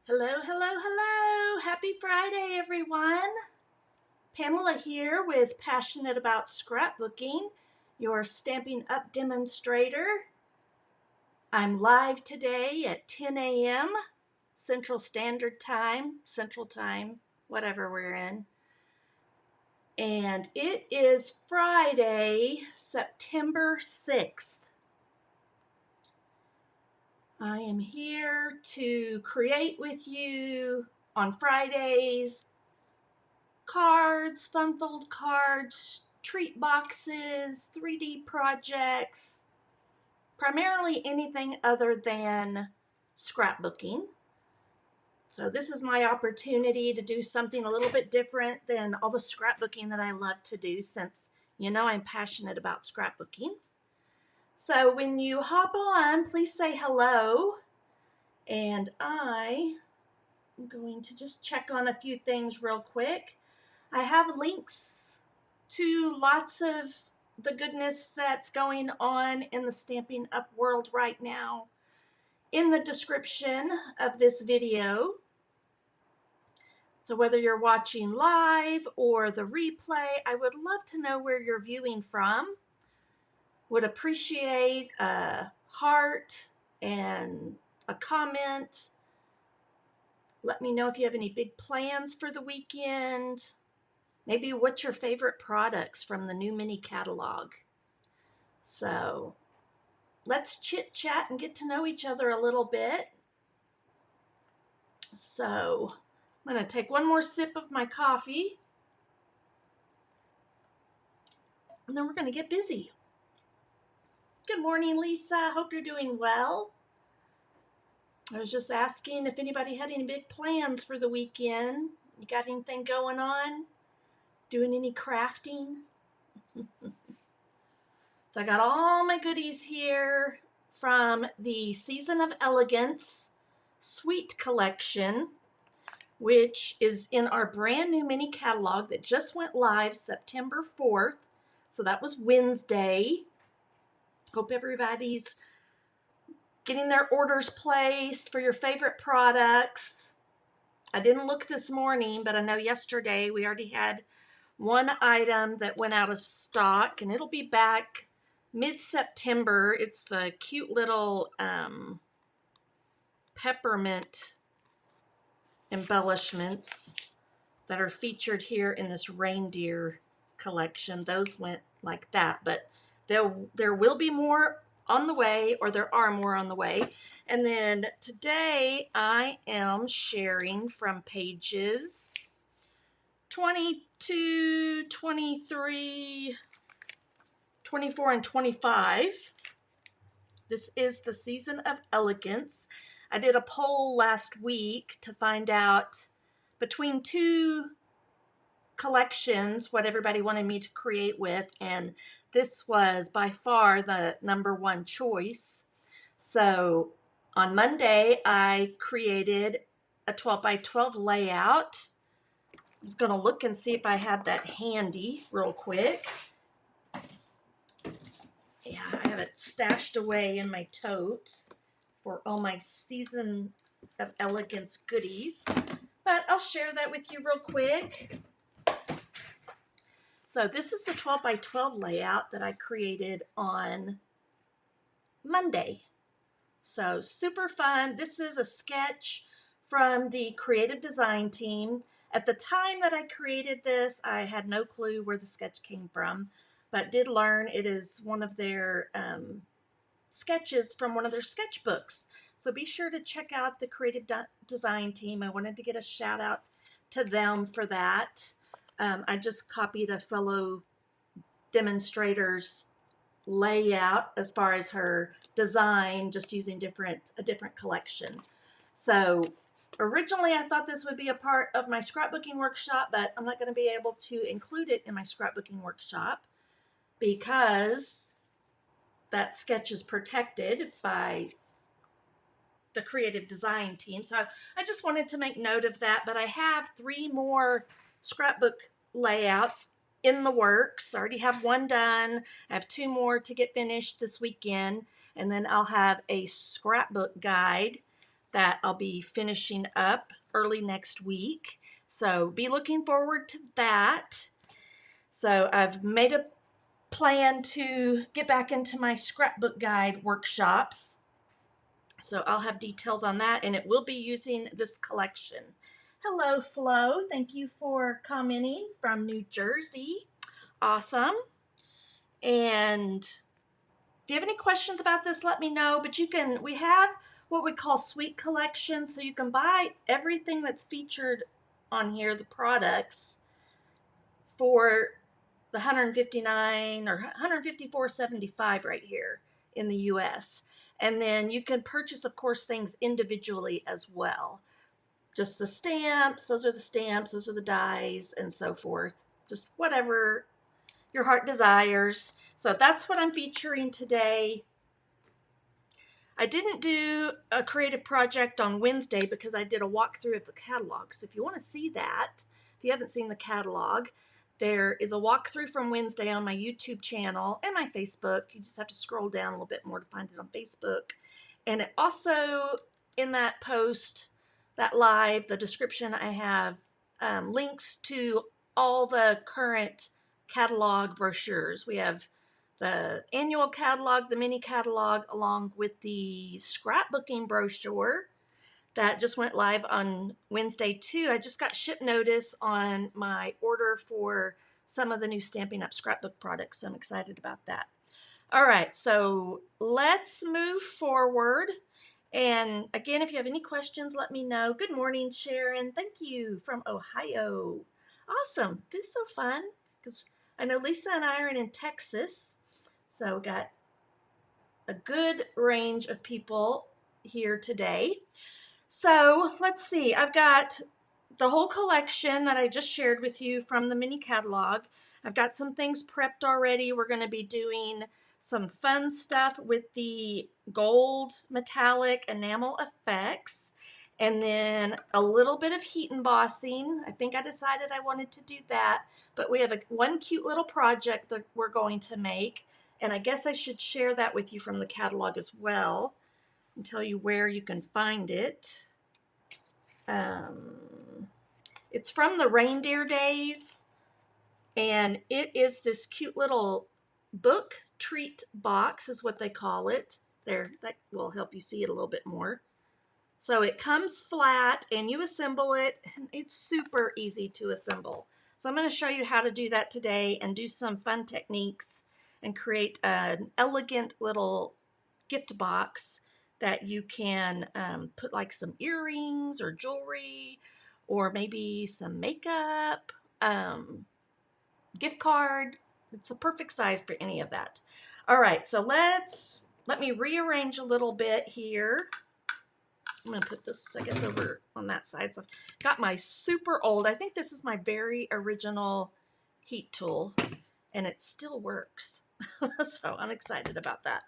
Hello, hello, hello. Happy Friday, everyone. Pamela here with Passionate About Scrapbooking, your Stampin' Up demonstrator. I'm live today at 10 a.m. Central Standard Time, Central Time, whatever we're in. And it is Friday, September 6th. I am here to create with you on Fridays cards, fun fold cards, treat boxes, 3D projects, primarily anything other than scrapbooking. So this is my opportunity to do something a little bit different than all the scrapbooking that I love to do, since you know I'm passionate about scrapbooking. So when you hop on, please say hello. And I am going to just check on a few things real quick. I have links to lots of the goodness that's going on in the Stampin' Up world right now in the description of this video. So whether you're watching live or the replay, I would love to know where you're viewing from. Would appreciate a heart and a comment. Let me know if you have any big plans for the weekend. Maybe what's your favorite products from the new mini catalog. So let's chit chat and get to know each other a little bit. So I'm going to take one more sip of my coffee, and then we're going to get busy. Good morning, Lisa. Hope you're doing well. I was just asking if anybody had any big plans for the weekend. You got anything going on? Doing any crafting? So I got all my goodies here from the Season of Elegance Sweet Collection, which is in our brand new mini catalog that just went live September 4th. So that was Wednesday. Hope everybody's getting their orders placed for your favorite products. I didn't look this morning, but I know yesterday we already had one item that went out of stock, and it'll be back mid-September. It's the cute little peppermint embellishments that are featured here in this reindeer collection. Those went like that, but there will be more on the way, or there are more on the way. And then today I am sharing from pages 22, 23, 24, and 25. This is the Season of Elegance. I did a poll last week to find out between two collections what everybody wanted me to create with, and this was by far the number one choice. So on Monday, I created a 12 by 12 layout. I was going to look and see if I had that handy real quick. Yeah, I have it stashed away in my tote for all my Season of Elegance goodies, but I'll share that with you real quick. So this is the 12 by 12 layout that I created on Monday. So super fun. This is a sketch from the creative design team. At the time that I created this, I had no clue where the sketch came from, but did learn it is one of their sketches from one of their sketchbooks. So be sure to check out the creative design team. I wanted to get a shout out to them for that. I just copied a fellow demonstrator's layout as far as her design, just using a different collection. So originally I thought this would be a part of my scrapbooking workshop, but I'm not going to be able to include it in my scrapbooking workshop because that sketch is protected by the creative design team. So I just wanted to make note of that, but I have 3 more scrapbook layouts in the works. I already have one done. I have 2 more to get finished this weekend, and then I'll have a scrapbook guide that I'll be finishing up early next week. So be looking forward to that. So I've made a plan to get back into my scrapbook guide workshops. So I'll have details on that, and it will be using this collection. Hello, Flo. Thank you for commenting from New Jersey. Awesome. And if you have any questions about this, let me know. But we have what we call suite collection, so you can buy everything that's featured on here, the products, for the $159 or $154.75 right here in the US. And then you can purchase, of course, things individually as well. Just the stamps, those are the dies, and so forth. Just whatever your heart desires. So that's what I'm featuring today. I didn't do a creative project on Wednesday because I did a walkthrough of the catalog. So if you want to see that, if you haven't seen the catalog, there is a walkthrough from Wednesday on my YouTube channel and my Facebook. You just have to scroll down a little bit more to find it on Facebook. And it also, in that post, that live, the description, I have links to all the current catalog brochures. We have the annual catalog, the mini catalog, along with the scrapbooking brochure that just went live on Wednesday too. I just got ship notice on my order for some of the new Stampin' Up scrapbook products, so I'm excited about that. All right, so let's move forward. And again, if you have any questions, let me know. Good morning, Sharon. Thank you from Ohio. Awesome. This is so fun because I know Lisa and I are in Texas. So we got a good range of people here today. So let's see. I've got the whole collection that I just shared with you from the mini catalog. I've got some things prepped already. We're going to be doing some fun stuff with the gold metallic enamel effects, and then a little bit of heat embossing. I think I decided I wanted to do that, but we have one cute little project that we're going to make, and I guess I should share that with you from the catalog as well and tell you where you can find it. It's from the Reindeer Days, and it is this cute little book treat box is what they call it. There, that will help you see it a little bit more. So it comes flat and you assemble it, and it's super easy to assemble. So I'm going to show you how to do that today and do some fun techniques and create an elegant little gift box that you can put like some earrings or jewelry or maybe some makeup, gift card. It's a perfect size for any of that. All right, so let me rearrange a little bit here. I'm going to put this, I guess, over on that side. So I've got my super old, I think this is my very original heat tool, and it still works. So I'm excited about that.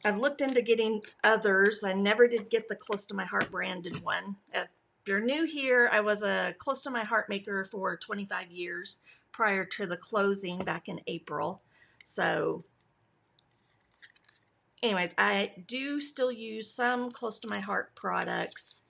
I've looked into getting others. I never did get the Close to My Heart branded one. If you're new here, I was a Close to My Heart maker for 25 years prior to the closing back in April. So anyways, I do still use some Close to My Heart products,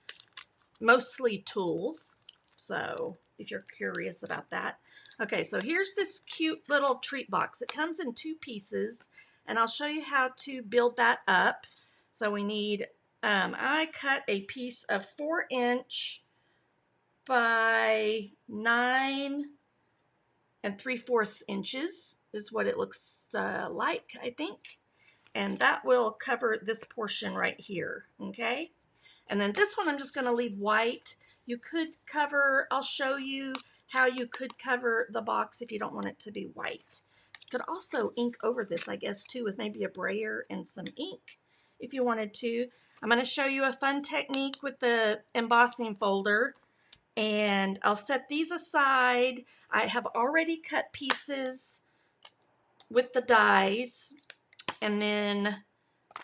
mostly tools. So if you're curious about that. Okay, so here's this cute little treat box. It comes in 2 pieces, and I'll show you how to build that up. So we need, I cut a piece of 4" by 9 3/4 inches is what it looks like, I think. And that will cover this portion right here, okay? And then this one I'm just going to leave white. You could cover, I'll show you how you could cover the box if you don't want it to be white. You could also ink over this, I guess, too, with maybe a brayer and some ink if you wanted to. I'm going to show you a fun technique with the embossing folder, and I'll set these aside. I have already cut pieces with the dies, and then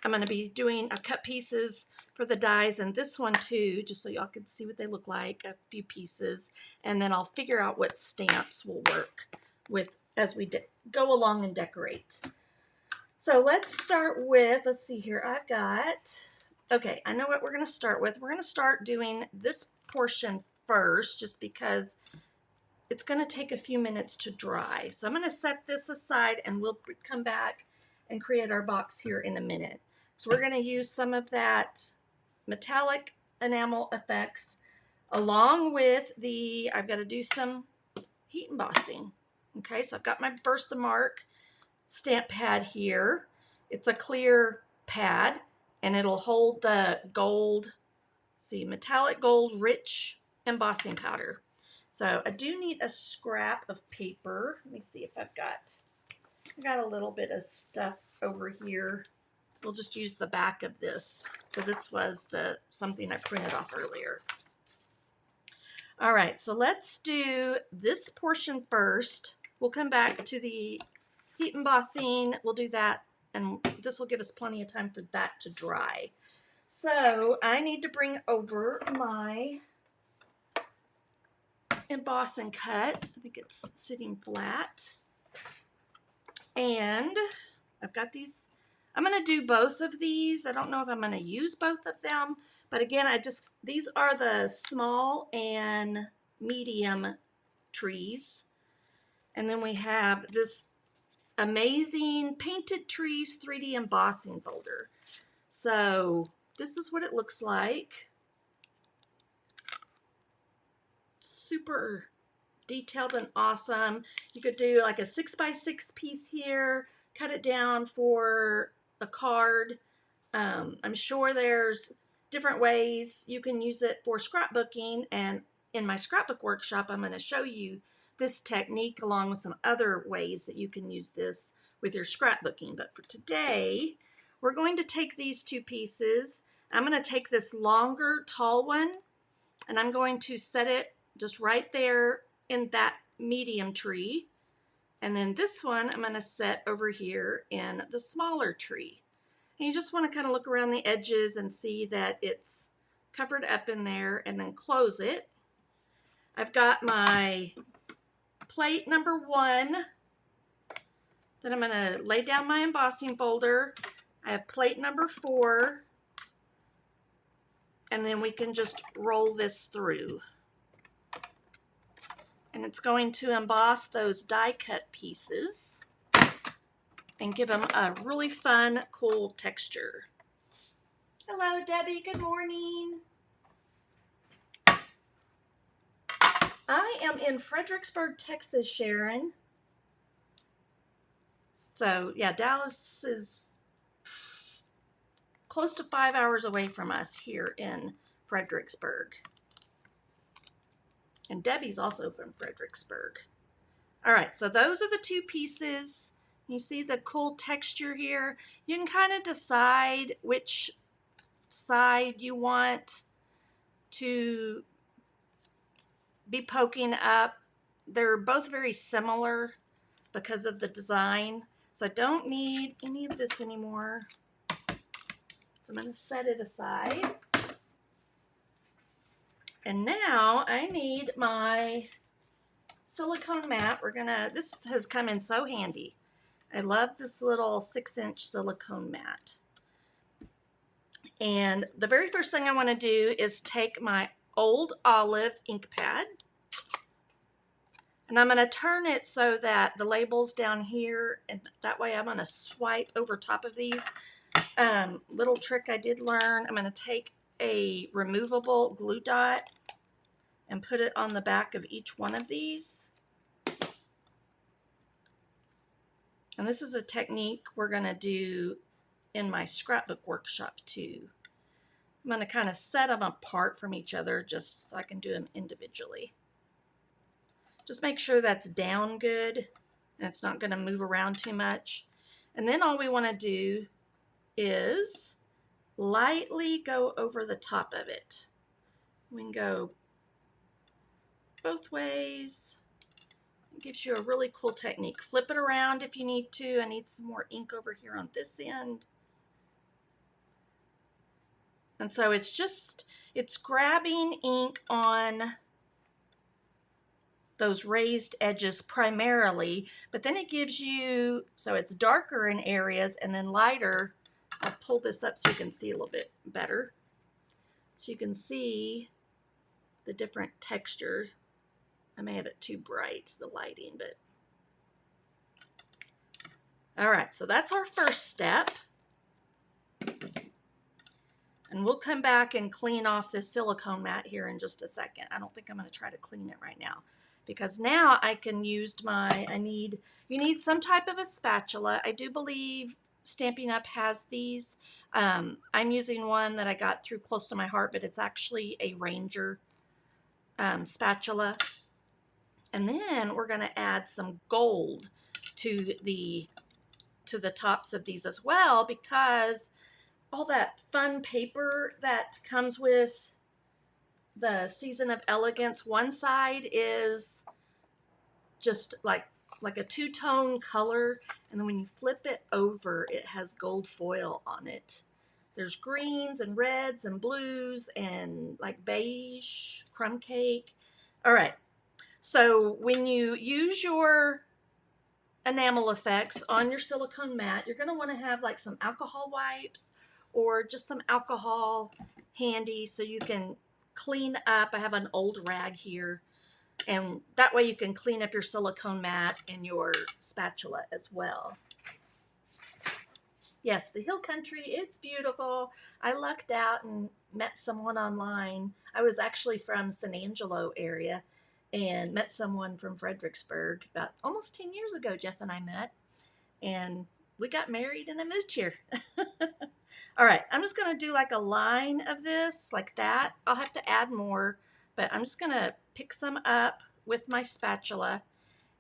I'm going to be doing cut pieces for the dies and this one too, just so y'all can see what they look like, a few pieces, and then I'll figure out what stamps will work with as we go along and decorate. So let's start with, let's see here, I've got Okay, I know what we're going to start with. We're going to start doing this portion first, just because it's going to take a few minutes to dry. So I'm going to set this aside and we'll come back and create our box here in a minute. So we're going to use some of that metallic enamel effects along with I've got to do some heat embossing. Okay, so I've got my Versamark stamp pad here. It's a clear pad and it'll hold the gold, see, metallic gold rich embossing powder. So I do need a scrap of paper. Let me see if I got a little bit of stuff over here. We'll just use the back of this. So this was something I printed off earlier. All right, so let's do this portion first. We'll come back to the heat embossing. We'll do that, and this will give us plenty of time for that to dry. So I need to bring over my emboss and cut. I think it's sitting flat. And I've got these. I'm going to do both of these. I don't know if I'm going to use both of them. But again, these are the small and medium trees. And then we have this amazing Painted Trees 3D embossing folder. So this is what it looks like. Super detailed and awesome. You could do like a 6x6 piece here, cut it down for a card. I'm sure there's different ways you can use it for scrapbooking, and in my scrapbook workshop I'm going to show you this technique along with some other ways that you can use this with your scrapbooking. But for today we're going to take these two pieces. I'm going to take this longer tall one and I'm going to set it just right there in that medium tree, and then this one I'm going to set over here in the smaller tree. And you just want to kind of look around the edges and see that it's covered up in there, and then close it. I've got my plate number 1. Then I'm going to lay down my embossing folder. I have plate number 4. And then we can just roll this through. And it's going to emboss those die cut pieces and give them a really fun, cool texture. Hello, Debbie. Good morning. I am in Fredericksburg, Texas, Sharon. So, yeah, Dallas is close to 5 hours away from us here in Fredericksburg. And Debbie's also from Fredericksburg. All right, so those are the two pieces. You see the cool texture here. You can kind of decide which side you want to be poking up. They're both very similar because of the design. So I don't need any of this anymore. So I'm going to set it aside. And now I need my silicone mat. This has come in so handy. I love this little 6-inch silicone mat. And the very first thing I want to do is take my old olive ink pad. And I'm going to turn it so that the label's down here. And that way I'm going to swipe over top of these. Little trick I did learn. I'm going to take a removable glue dot and put it on the back of each one of these. And this is a technique we're going to do in my scrapbook workshop too. I'm going to kind of set them apart from each other just so I can do them individually. Just make sure that's down good and it's not going to move around too much. And then all we want to do is lightly go over the top of it. We can go both ways. It gives you a really cool technique. Flip it around if you need to. I need some more ink over here on this end. And so it's grabbing ink on those raised edges primarily, but then it gives you, so it's darker in areas and then lighter I'll pull this up so you can see a little bit better. So you can see the different texture. I may have it too bright, the lighting, but. All right, so that's our first step. And we'll come back and clean off this silicone mat here in just a second. I don't think I'm going to try to clean it right now, because now I can use you need some type of a spatula. I do believe Stampin' Up! Has these. I'm using one that I got through Close to My Heart, but it's actually a Ranger spatula. And then we're going to add some gold to the tops of these as well, because all that fun paper that comes with the Season of Elegance, one side is just like a two-tone color, and then when you flip it over, it has gold foil on it. There's greens and reds and blues and like beige, crumb cake. All right, so when you use your Enamel Effects on your silicone mat, you're going to want to have like some alcohol wipes or just some alcohol handy so you can clean up. I have an old rag here, and that way you can clean up your silicone mat and your spatula as well. Yes, the hill country, it's beautiful. I lucked out and met someone online. I was actually from San Angelo area and met someone from Fredericksburg about almost 10 years ago. Jeff and I met, and we got married and I moved here. All right, I'm just going to do like a line of this like that. I'll have to add more, but I'm just going to pick some up with my spatula,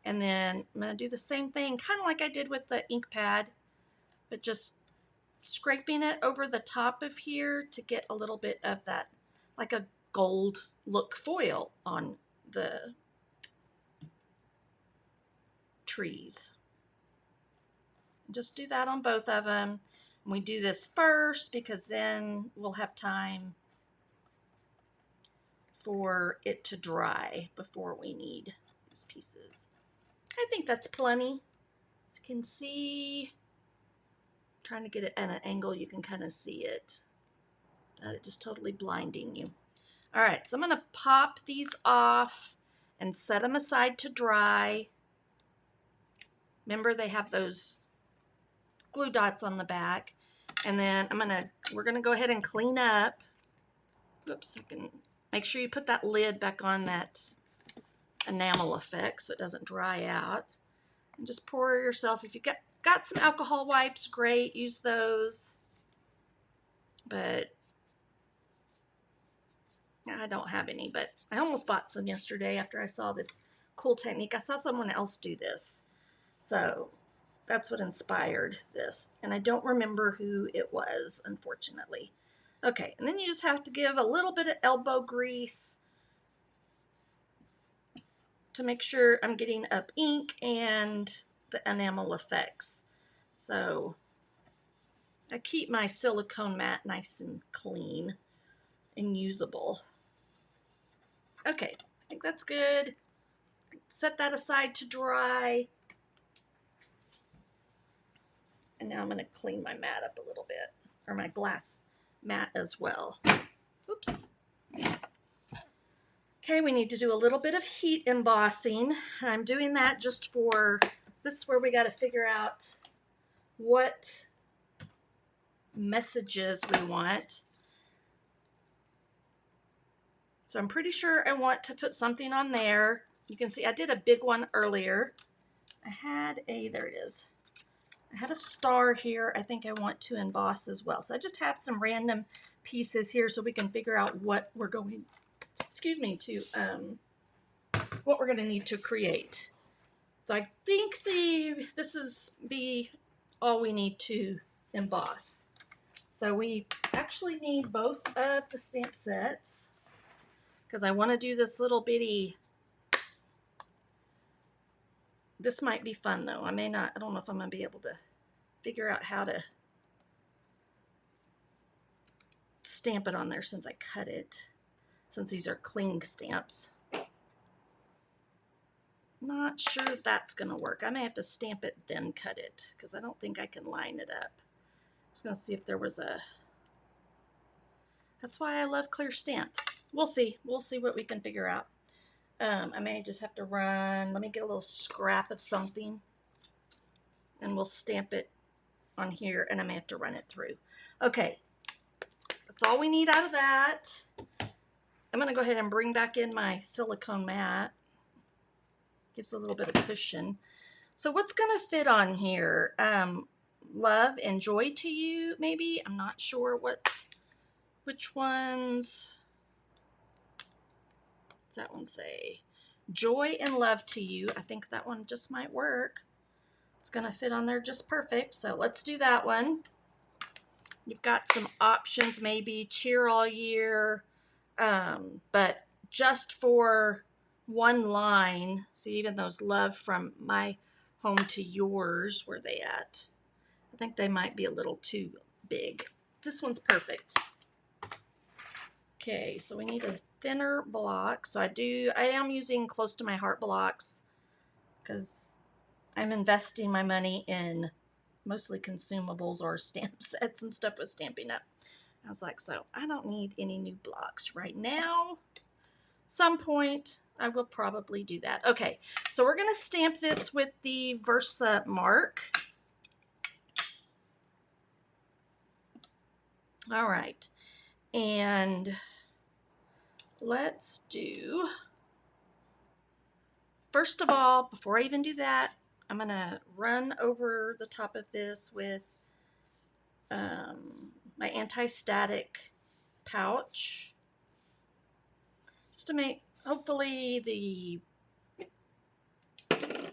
and then I'm going to do the same thing, kind of like I did with the ink pad, but just scraping it over the top of here to get a little bit of that, like a gold look foil on the trees. Just do that on both of them. And we do this first because then we'll have time for it to dry before we need these pieces. I think that's plenty. As you can see, trying to get it at an angle you can kind of see it. It's just totally blinding you. All right, so I'm going to pop these off and set them aside to dry. Remember, they have those glue dots on the back. And then we're going to go ahead and clean up. Oops, I can make sure you put that lid back on that Enamel Effect so it doesn't dry out. And just pour yourself, if you got some alcohol wipes, great, use those. But I don't have any, but I almost bought some yesterday after I saw this cool technique. I saw someone else do this. So that's what inspired this. And I don't remember who it was, unfortunately. Okay, and then you just have to give a little bit of elbow grease to make sure I'm getting up ink and the Enamel Effects. So I keep my silicone mat nice and clean and usable. Okay, I think that's good. Set that aside to dry. And now I'm going to clean my mat up a little bit, or my glass mat as well. Oops. Okay, we need to do a little bit of heat embossing. And I'm doing that just for, this is where we got to figure out what messages we want. So I'm pretty sure I want to put something on there. You can see I did a big one earlier. There it is. I had a star here I think I want to emboss as well. So I just have some random pieces here so we can figure out what we're going, what we're going to need to create. So I think this is all we need to emboss. So we actually need both of the stamp sets because I want to do this little bitty. This might be fun though. I don't know if I'm going to be able to figure out how to stamp it on there since I cut it, since these are cling stamps. Not sure that's going to work. I may have to stamp it then cut it because I don't think I can line it up. was going to see if there was a... That's why I love clear stamps. We'll see. We'll see what we can figure out. I may just have to run. Let me get a little scrap of something. And we'll stamp it on here. And I may have to run it through. Okay. That's all we need out of that. I'm going to go ahead and bring back in my silicone mat. Gives a little bit of cushion. So what's going to fit on here? Love and joy to you, maybe? I'm not sure which ones. What's that one say? Joy and love to you. I think that one just might work. It's going to fit on there just perfect. So let's do that one. You've got some options, maybe cheer all year. But just for one line, see, even those love from my home to yours, where they at? I think they might be a little too big. This one's perfect. Okay, so we need a thinner block. So I am using close to my heart blocks because I'm investing my money in mostly consumables or stamp sets and stuff with Stampin' Up. I was like, so I don't need any new blocks right now. Some point I will probably do that. Okay, so we're going to stamp this with the Versa mark. All right, and let's do, first of all, before I even do that, I'm going to run over the top of this with my anti-static pouch, just to make, hopefully, I'm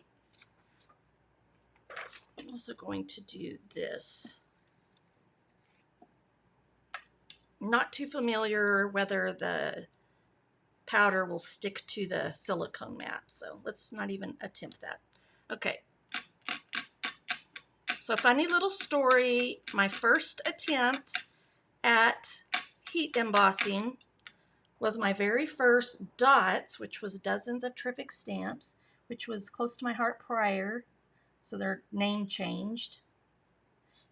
also going to do this. Not too familiar whether the powder will stick to the silicone mat, so let's not even attempt that. Okay. So funny little story, my first attempt at heat embossing was my very first dots, which was dozens of Terrific stamps, which was close to my heart prior, so their name changed.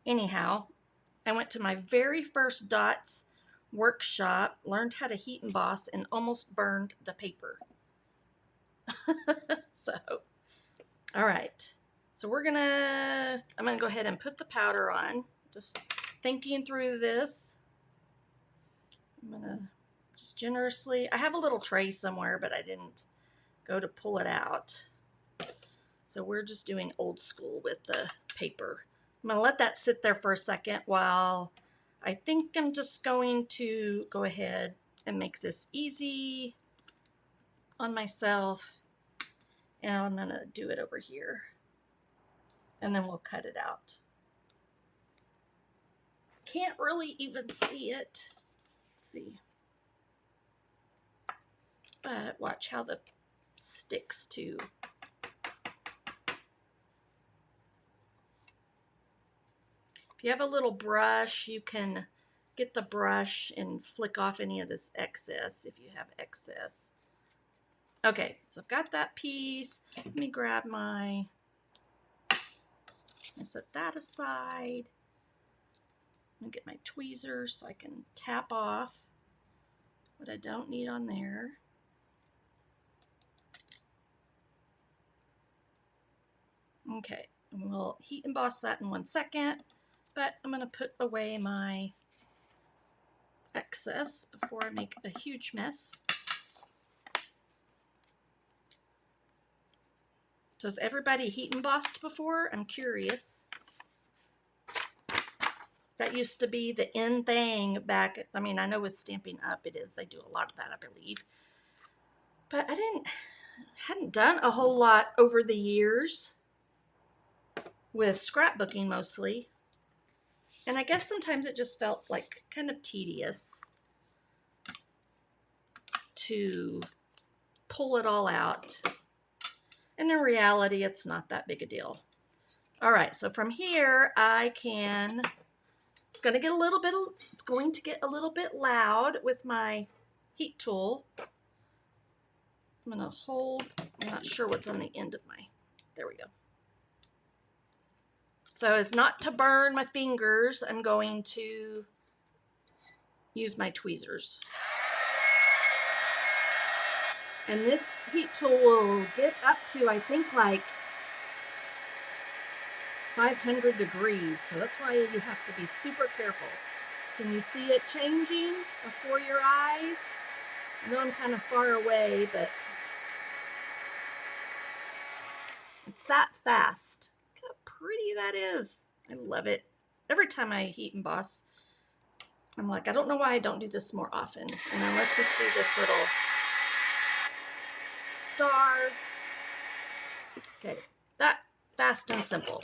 Anyhow, I went to my very first dots workshop, learned how to heat emboss, and almost burned the paper. So, all right. So I'm gonna go ahead and put the powder on. Just thinking through this. I'm gonna just generously, I have a little tray somewhere, but I didn't go to pull it out. So we're just doing old school with the paper. I'm gonna let that sit there for a second while I think I'm just going to go ahead and make this easy on myself. And I'm gonna do it over here. And then we'll cut it out. Can't really even see it. Let's see. But watch how the sticks to. If you have a little brush, you can get the brush and flick off any of this excess if you have excess. Okay, so I've got that piece. Let me grab my, I set that aside. I'm gonna get my tweezers so I can tap off what I don't need on there. Okay, and we'll heat emboss that in 1 second, but I'm gonna put away my excess before I make a huge mess. So has everybody heat embossed before? I'm curious. That used to be the in thing back, I mean, I know with Stampin' Up it is, they do a lot of that, I believe. But I hadn't done a whole lot over the years with scrapbooking mostly. And I guess sometimes it just felt like kind of tedious to pull it all out. And in reality, it's not that big a deal. All right, so from here, it's going to get a little bit loud with my heat tool. I'm going to hold, I'm not sure what's on the end of there we go. So as not to burn my fingers, I'm going to use my tweezers. And this heat tool will get up to, I think, like 500 degrees. So that's why you have to be super careful. Can you see it changing before your eyes? I know I'm kind of far away, but it's that fast. Look how pretty that is. I love it. Every time I heat emboss, I'm like, I don't know why I don't do this more often. And then let's just do this little star. Okay, that fast and simple.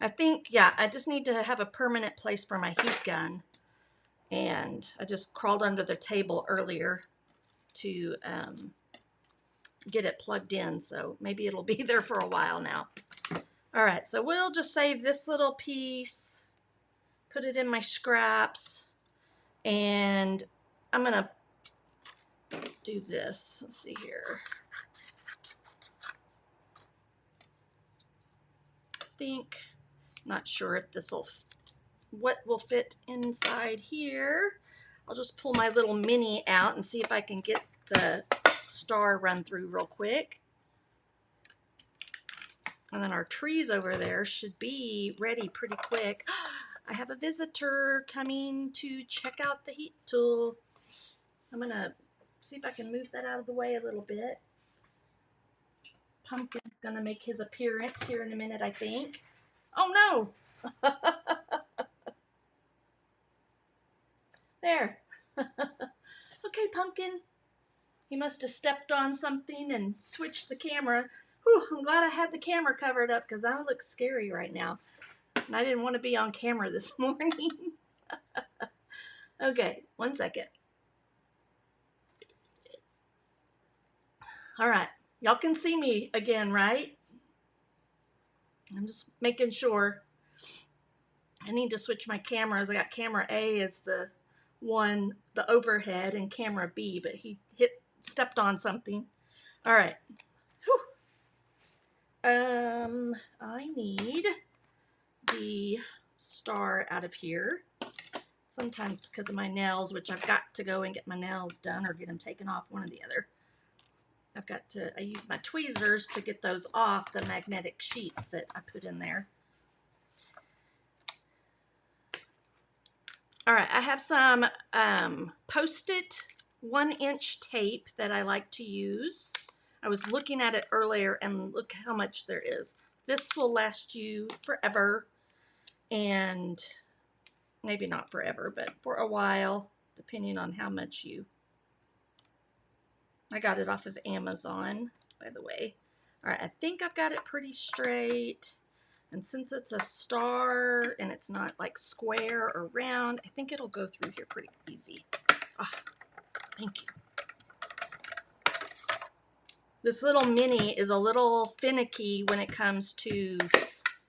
I think, yeah, I just need to have a permanent place for my heat gun. And I just crawled under the table earlier to get it plugged in. So maybe it'll be there for a while now. All right, so we'll just save this little piece, put it in my scraps, and I'm going to do this. Let's see here. I think, not sure if this will, what will fit inside here. I'll just pull my little mini out and see if I can get the star run through real quick. And then our trees over there should be ready pretty quick. I have a visitor coming to check out the heat tool. I'm gonna see if I can move that out of the way a little bit. Pumpkin's gonna make his appearance here in a minute, I think. Oh no! There. Okay, Pumpkin. He must have stepped on something and switched the camera. Whew, I'm glad I had the camera covered up because I look scary right now. And I didn't want to be on camera this morning. Okay, 1 second. All right, y'all can see me again, right? I'm just making sure. I need to switch my cameras. I got camera A as the one, the overhead, and camera B, but he stepped on something. All right. Whew. I need the star out of here. Sometimes because of my nails, which I've got to go and get my nails done or get them taken off, one or the other. I use my tweezers to get those off the magnetic sheets that I put in there. All right, I have some Post-it 1-inch tape that I like to use. I was looking at it earlier and look how much there is. This will last you forever, and maybe not forever, but for a while, depending on how much you... I got it off of Amazon, by the way. All right, I think I've got it pretty straight. And since it's a star and it's not like square or round, I think it'll go through here pretty easy. Ah, thank you. This little mini is a little finicky when it comes to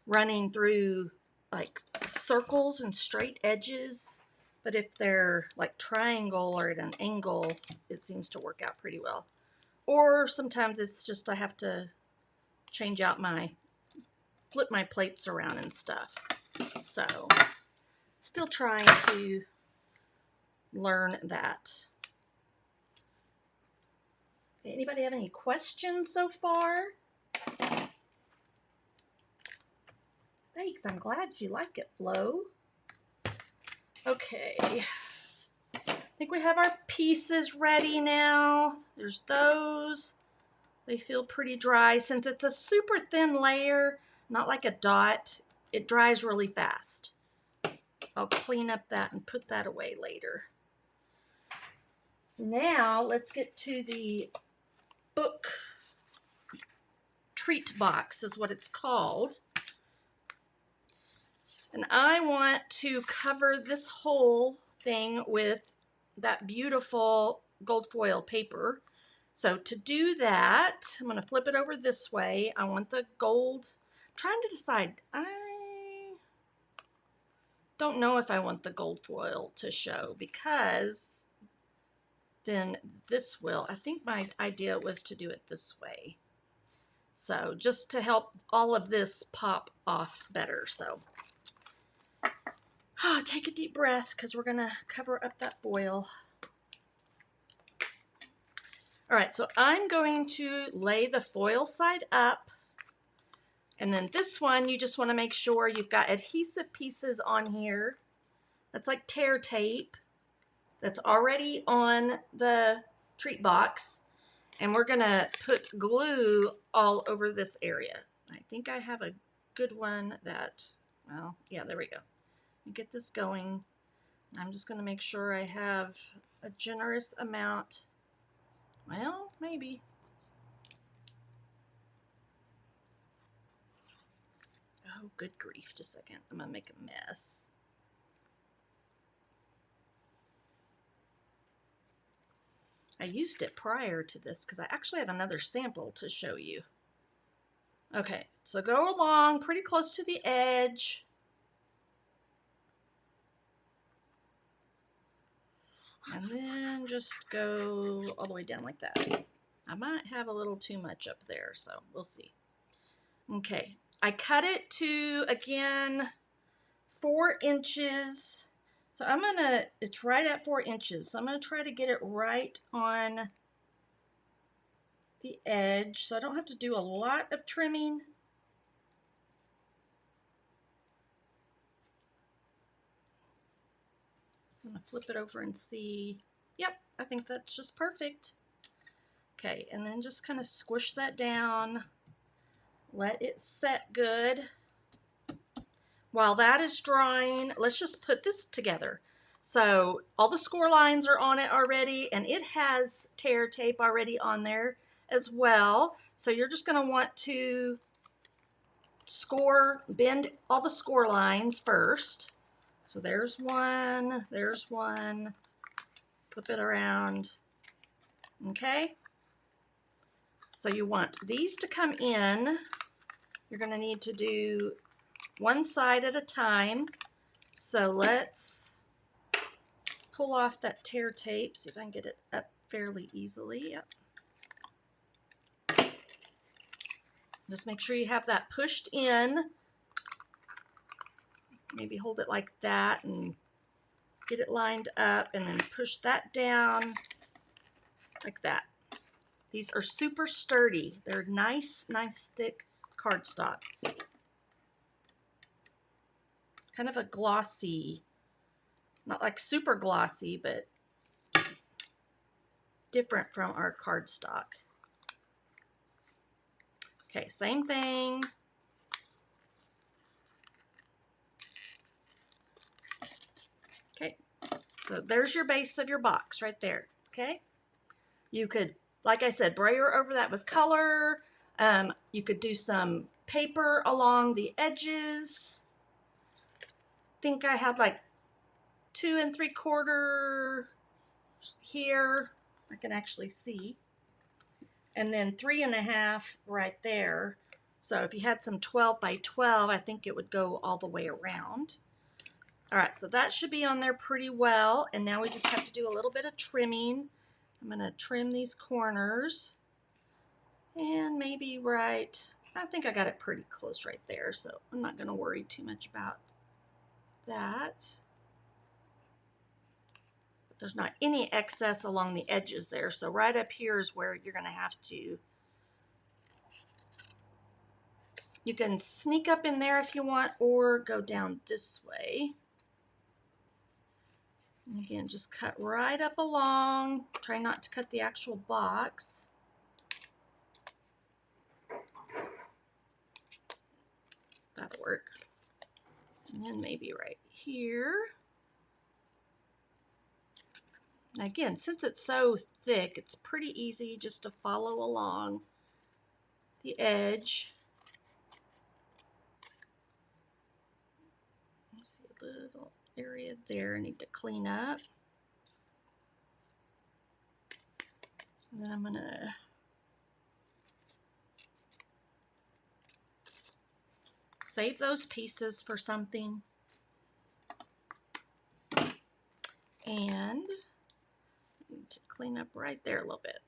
running through like circles and straight edges. But if they're like triangle or at an angle, it seems to work out pretty well. Or sometimes it's just I have to change out flip my plates around and stuff. So, still trying to learn that. Anybody have any questions so far? Thanks, I'm glad you like it, Flo. Okay, I think we have our pieces ready now. There's those. They feel pretty dry. Since it's a super thin layer, not like a dot, it dries really fast. I'll clean up that and put that away later. Now, let's get to the book treat box is what it's called. And I want to cover this whole thing with that beautiful gold foil paper. So to do that, I'm going to flip it over this way. I want the gold. I'm trying to decide. I don't know if I want the gold foil to show because then this will. I think my idea was to do it this way. So just to help all of this pop off better. So take a deep breath because we're going to cover up that foil. All right, so I'm going to lay the foil side up. And then this one, you just want to make sure you've got adhesive pieces on here. That's like tear tape that's already on the treat box. And we're going to put glue all over this area. I think I have a good one that, well, yeah, there we go. Let me get this going. I'm just going to make sure I have a generous amount. Well, maybe. Oh, good grief. Just a second. I'm going to make a mess. I used it prior to this because I actually have another sample to show you. Okay, so go along pretty close to the edge. And then just go all the way down like that. I might have a little too much up there, so we'll see. Okay, I cut it to, again, 4 inches. So I'm gonna, it's right at 4 inches. So I'm gonna try to get it right on the edge. So I don't have to do a lot of trimming. I'm gonna flip it over and see. Yep, I think that's just perfect. Okay, and then just kind of squish that down. Let it set good. While that is drying, let's just put this together. So all the score lines are on it already, and it has tear tape already on there as well. So you're just going to want to bend all the score lines first. So there's one, flip it around. Okay. So you want these to come in. You're going to need to do one side at a time. So let's pull off that tear tape, see if I can get it up fairly easily. Yep. Just make sure you have that pushed in. Maybe hold it like that and get it lined up, and then push that down like that. These are super sturdy. They're nice thick cardstock. Kind of a glossy, not like super glossy, but different from our cardstock. Okay, same thing. Okay, so there's your base of your box right there. Okay, you could, like I said, brayer over that with color. You could do some paper along the edges. I think I had like 2 3/4 here. I can actually see. And then 3 1/2 right there. So if you had some 12 by 12, I think it would go all the way around. All right, so that should be on there pretty well. And now we just have to do a little bit of trimming. I'm gonna trim these corners. And maybe right, I think I got it pretty close right there. So I'm not gonna worry too much about that. But there's not any excess along the edges there. So right up here is where you're gonna have to. You can sneak up in there if you want, or go down this way. And again, just cut right up along. Try not to cut the actual box. That'll work. And then maybe right here. And again, since it's so thick, it's pretty easy just to follow along the edge. See a little area there I need to clean up. And then I'm gonna save those pieces for something. And I need to clean up right there a little bit.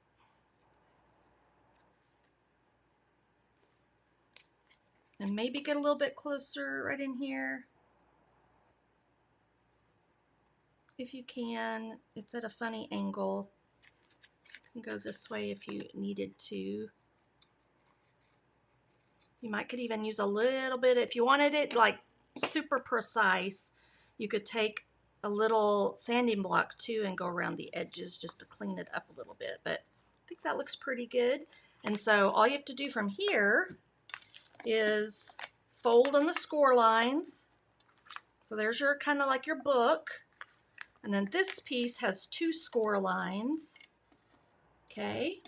And maybe get a little bit closer right in here. If you can, it's at a funny angle. You can go this way if you needed to. You could even use a little bit, if you wanted it like super precise, you could take a little sanding block too and go around the edges just to clean it up a little bit. But I think that looks pretty good. And so all you have to do from here is fold on the score lines. So there's your kind of like your book. And then this piece has 2 score lines. Okay.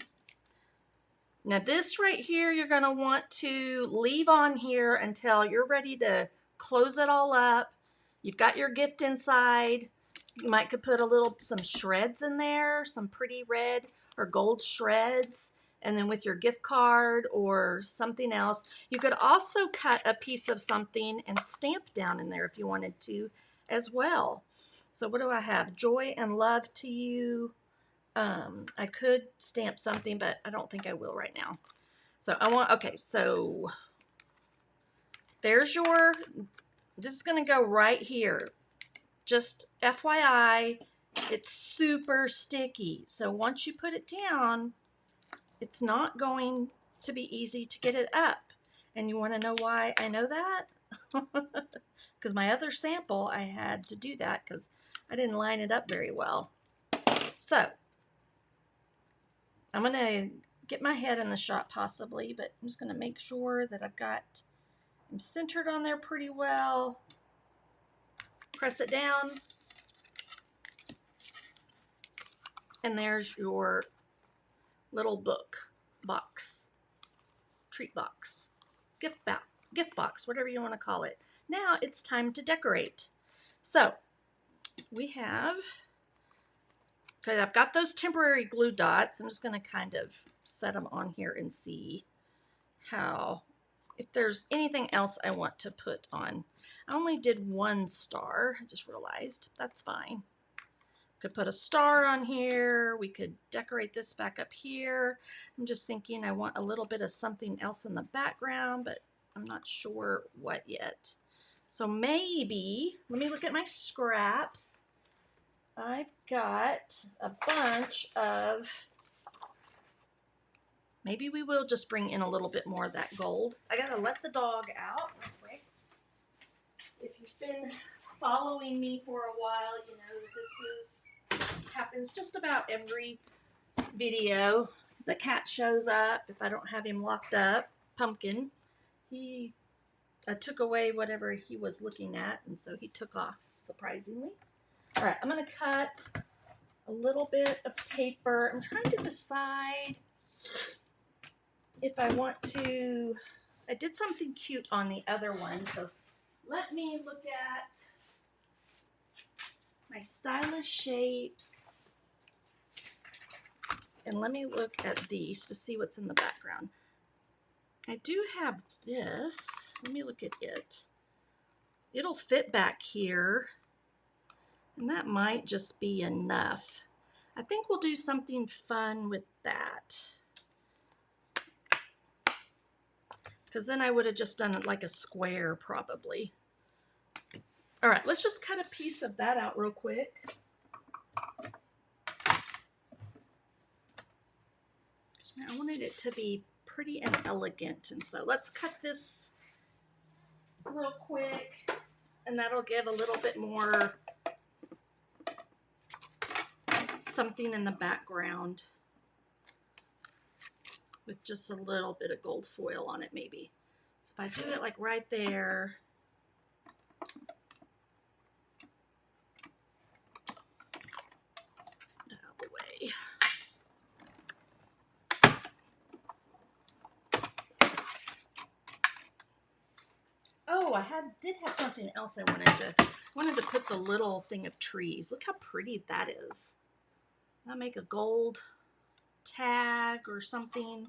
Now this right here, you're going to want to leave on here until you're ready to close it all up. You've got your gift inside. You could put some shreds in there, some pretty red or gold shreds. And then with your gift card or something else, you could also cut a piece of something and stamp down in there if you wanted to as well. So what do I have? Joy and love to you. I could stamp something, but I don't think I will right now. So okay, so there's this is going to go right here. Just FYI, it's super sticky. So once you put it down, it's not going to be easy to get it up. And you want to know why I know that? Because my other sample, I had to do that because I didn't line it up very well. So I'm going to get my head in the shot possibly, but I'm just going to make sure that I'm centered on there pretty well. Press it down. And there's your little box, treat box, gift box, whatever you want to call it. Now it's time to decorate. So we have, okay, I've got those temporary glue dots. I'm just going to kind of set them on here and see if there's anything else I want to put on. I only did 1 star, I just realized. That's fine. Could put a star on here. We could decorate this back up here. I'm just thinking I want a little bit of something else in the background, but I'm not sure what yet. So maybe, let me look at my scraps. I've got a bunch of, maybe we will just bring in a little bit more of that gold. I gotta let the dog out real quick. If you've been following me for a while, you know that this happens just about every video. The cat shows up if I don't have him locked up. Pumpkin, I took away whatever he was looking at, and so he took off, surprisingly. All right, I'm going to cut a little bit of paper. I'm trying to decide if I want to, I did something cute on the other one, so let me look at my stylish shapes, and let me look at these to see what's in the background. I do have this. Let me look at it. It'll fit back here, and that might just be enough. I think we'll do something fun with that, because then I would have just done it like a square probably. All right, let's just cut a piece of that out real quick. I wanted it to be pretty and elegant, and so let's cut this real quick, and that'll give a little bit more something in the background with just a little bit of gold foil on it maybe. So if I do it like right there, out of the way. Oh, I did have something else I wanted to put the little thing of trees. Look how pretty that is. I'll make a gold tag or something.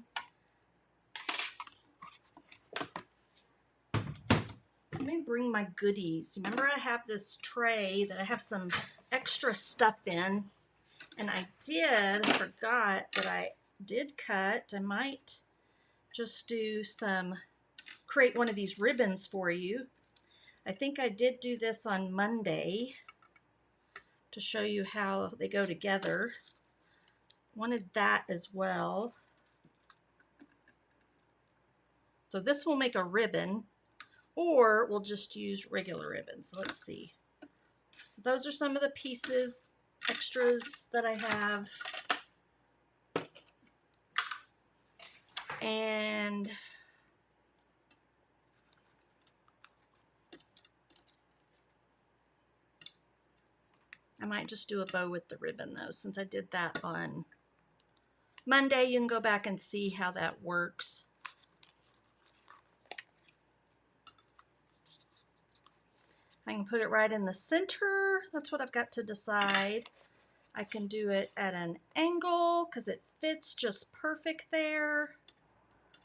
Let me bring my goodies. Remember, I have this tray that I have some extra stuff in, and I forgot that I did cut. I might just do some create one of these ribbons for you. I think I did do this on Monday to show you how they go together. Wanted that as well. So this will make a ribbon, or we'll just use regular ribbon. So let's see. So those are some of the pieces, extras that I have. And I might just do a bow with the ribbon though, since I did that on Monday. You can go back and see how that works. I can put it right in the center. That's what I've got to decide. I can do it at an angle because it fits just perfect there.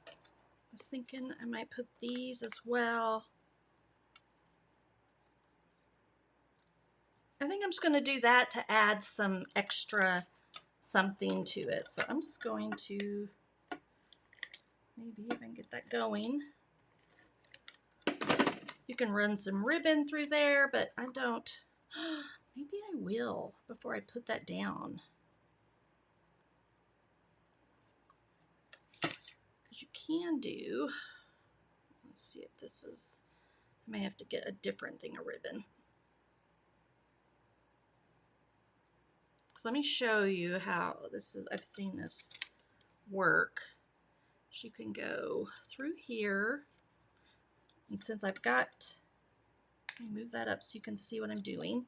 I was thinking I might put these as well. I think I'm just going to do that to add some extra something to it. So I'm just going to, maybe if I can get that going. You can run some ribbon through there, but I don't. Maybe I will before I put that down. Because you can do, let's see if this is, I may have to get a different thing of ribbon. So let me show you how this is. I've seen this work. So you can go through here. And since I've got, let me move that up so you can see what I'm doing.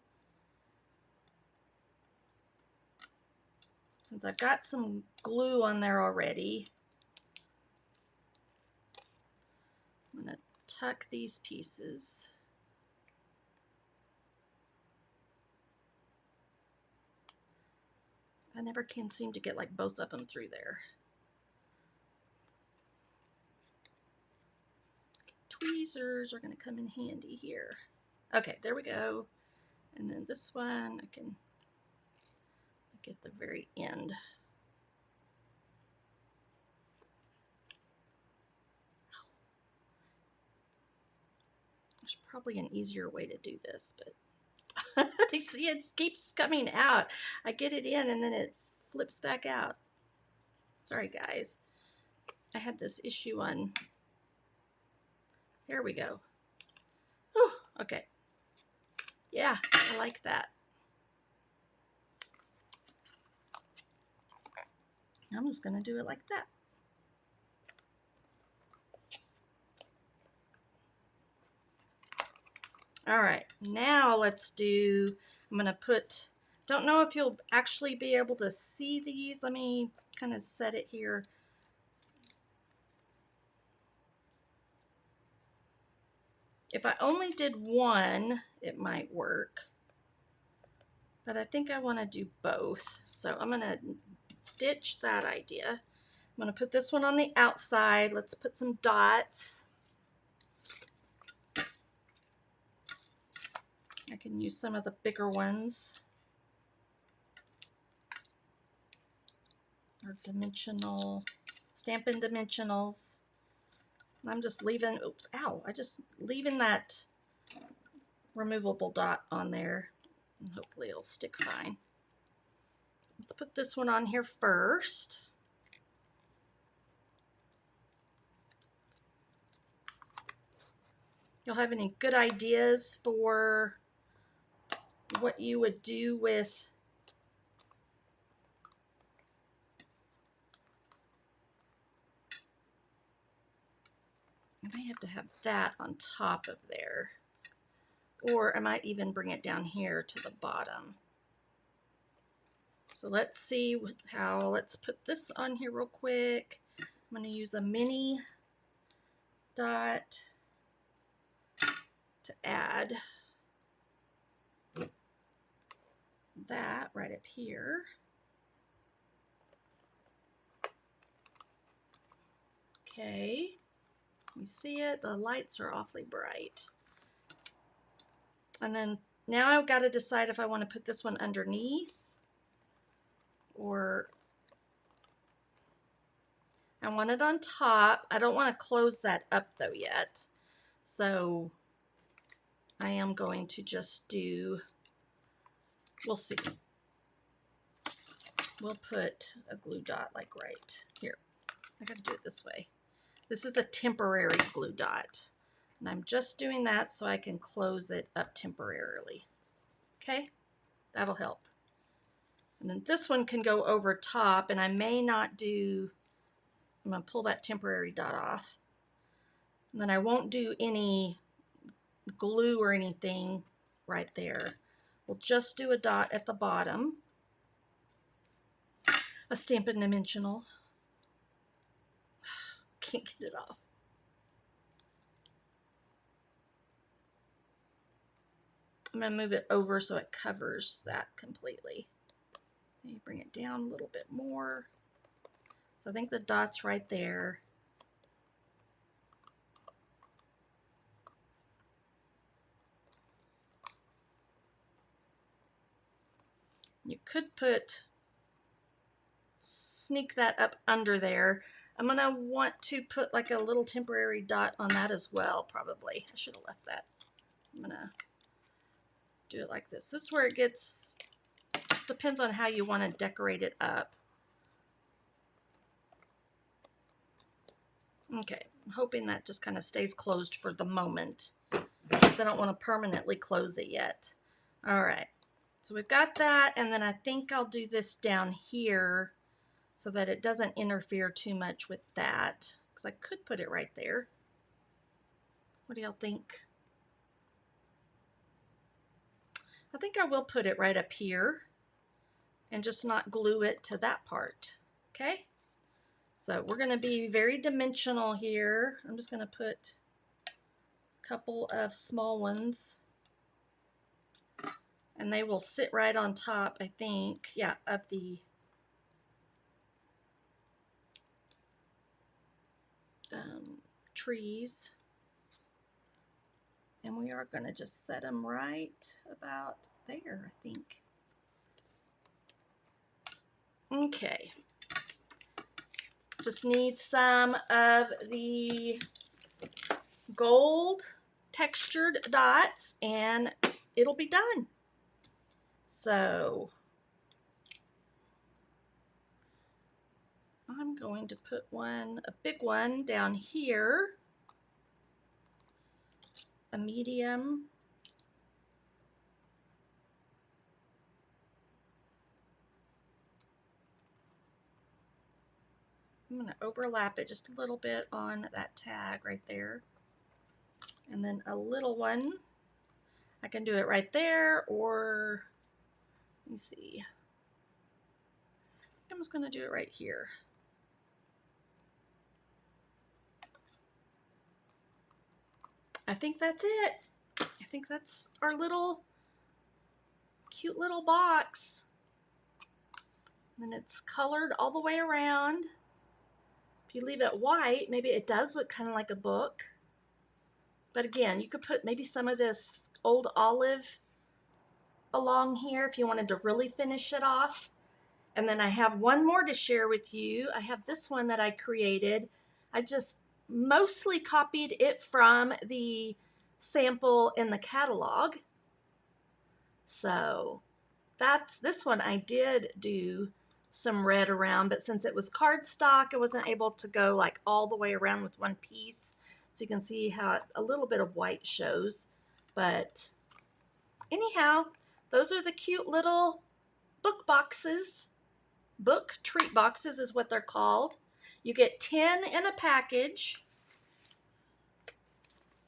Since I've got some glue on there already, I'm going to tuck these pieces. I never can seem to get like both of them through there. Tweezers are going to come in handy here. Okay, there we go. And then this one I can get the very end. There's probably an easier way to do this, but you see it keeps coming out. I get it in and then it flips back out. Sorry guys. I had this issue on. There we go. Whew, okay. Yeah, I like that. I'm just going to do it like that. All right, now let's do, I'm going to put, don't know if you'll actually be able to see these. Let me kind of set it here. If I only did one, it might work. But I think I want to do both. So I'm going to ditch that idea. I'm going to put this one on the outside. Let's put some dots. I can use some of the bigger ones. Or dimensional, Stampin' Dimensionals. I'm just leaving, oops, ow, I just leaving that removable dot on there. And hopefully it'll stick fine. Let's put this one on here first. You'll have any good ideas for what you would do with I might have to have that on top of there. Or I might even bring it down here to the bottom. So let's see how, let's put this on here real quick. I'm going to use a mini dot to add that right up here. Okay, you see it? The lights are awfully bright. And then now I've got to decide if I want to put this one underneath or I want it on top. I don't want to close that up though yet. So I am going to just do, we'll see. We'll put a glue dot like right here. I gotta do it this way. This is a temporary glue dot. And I'm just doing that so I can close it up temporarily. Okay, that'll help. And then this one can go over top, and I may not do, I'm gonna pull that temporary dot off. And then I won't do any glue or anything right there. We'll just do a dot at the bottom. A Stampin' Dimensional. Can't get it off. I'm going to move it over so it covers that completely. You bring it down a little bit more. So I think the dot's right there. You could sneak that up under there. I'm going to want to put like a little temporary dot on that as well, probably. I should have left that. I'm going to do it like this. This is where it gets, just depends on how you want to decorate it up. Okay, I'm hoping that just kind of stays closed for the moment because I don't want to permanently close it yet. All right, so we've got that, and then I think I'll do this down here so that it doesn't interfere too much with that, because I could put it right there. What do y'all think? I think I will put it right up here and just not glue it to that part, okay? So we're gonna be very dimensional here. I'm just gonna put a couple of small ones and they will sit right on top, I think, yeah, of the trees. And we are going to just set them right about there, I think. Okay. Just need some of the gold textured dots and it'll be done. So I'm going to put one, a big one down here. A medium, I'm going to overlap it just a little bit on that tag right there, and then a little one, I can do it right there, or let me see, I'm just going to do it right here. I think that's it. I think that's our little cute little box. And it's colored all the way around. If you leave it white, maybe it does look kind of like a book. But again, you could put maybe some of this old olive along here if you wanted to really finish it off. And then I have one more to share with you. I have this one that I created. I just mostly copied it from the sample in the catalog. So that's this one. I did do some red around, but since it was cardstock, I wasn't able to go like all the way around with one piece. So you can see how a little bit of white shows. But anyhow, those are the cute little book boxes. Book treat boxes is what they're called. You get 10 in a package.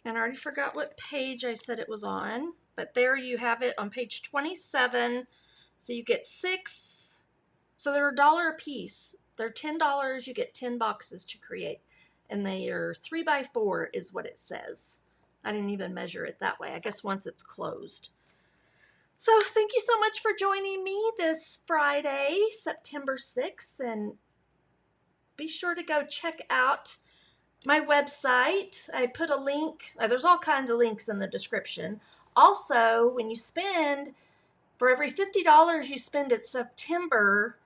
And I already forgot what page I said it was on. But there you have it on page 27. So you get 6. So they're $1 a piece. They're $10. You get 10 boxes to create. And they are 3 by 4 is what it says. I didn't even measure it that way. I guess once it's closed. So thank you so much for joining me this Friday, September 6th. And be sure to go check out my website. I put a link. There's all kinds of links in the description. Also, when you spend, for every $50 you spend in September,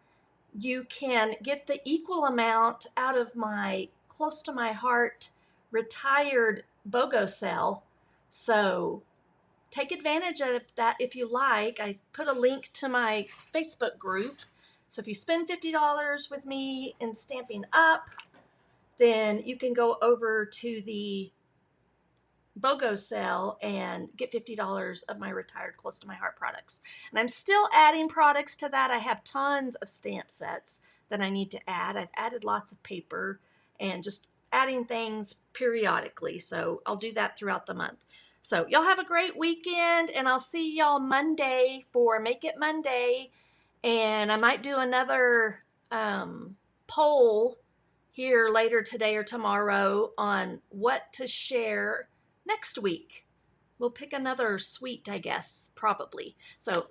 you can get the equal amount out of my close to my heart retired BOGO sale. So take advantage of that if you like. I put a link to my Facebook group. So if you spend $50 with me in Stampin' Up, then you can go over to the BOGO sale and get $50 of my retired close to my heart products. And I'm still adding products to that. I have tons of stamp sets that I need to add. I've added lots of paper and just adding things periodically. So I'll do that throughout the month. So y'all have a great weekend, and I'll see y'all Monday for Make It Monday. And I might do another poll here later today or tomorrow on what to share next week. We'll pick another sweet, I guess, probably. So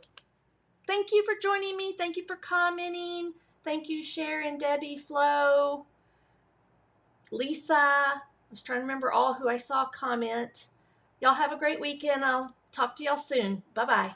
thank you for joining me. Thank you for commenting. Thank you, Sharon, Debbie, Flo, Lisa. I was trying to remember all who I saw comment. Y'all have a great weekend. I'll talk to y'all soon. Bye-bye.